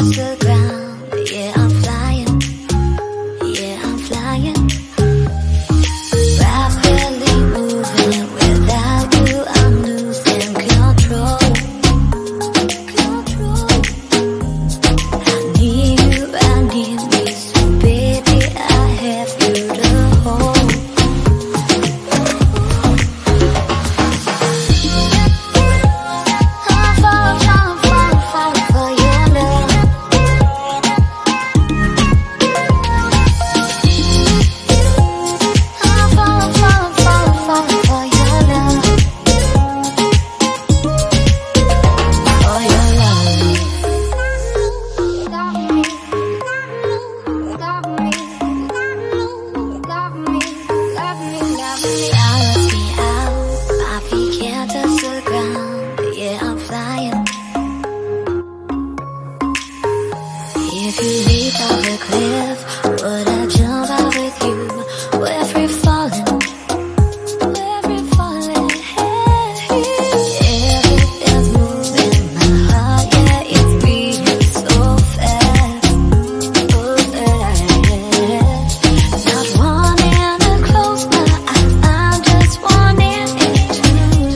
touch the ground. Yeah, I'm flying. Yeah, I'm flying. Rapidly moving without you, I'm losing control. I need me, so baby, I have you to hold. If you leap off a cliff, would I jump out with you? We're free falling, everything's moving, my heart, yeah, it's beating so fast, so fast. Not wanting to close my eyes, I'm just wanting it to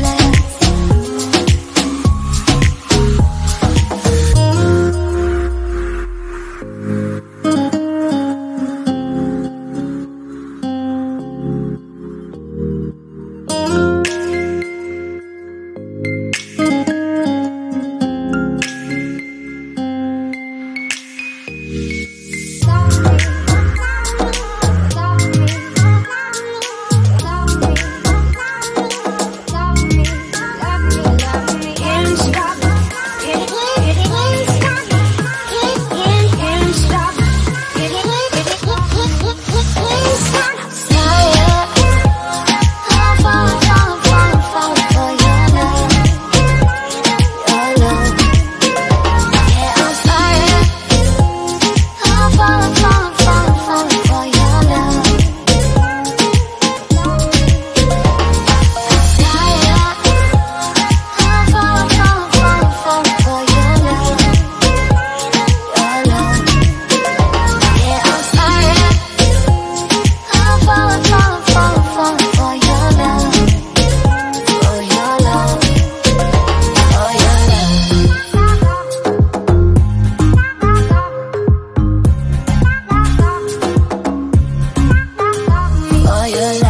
last. For your love.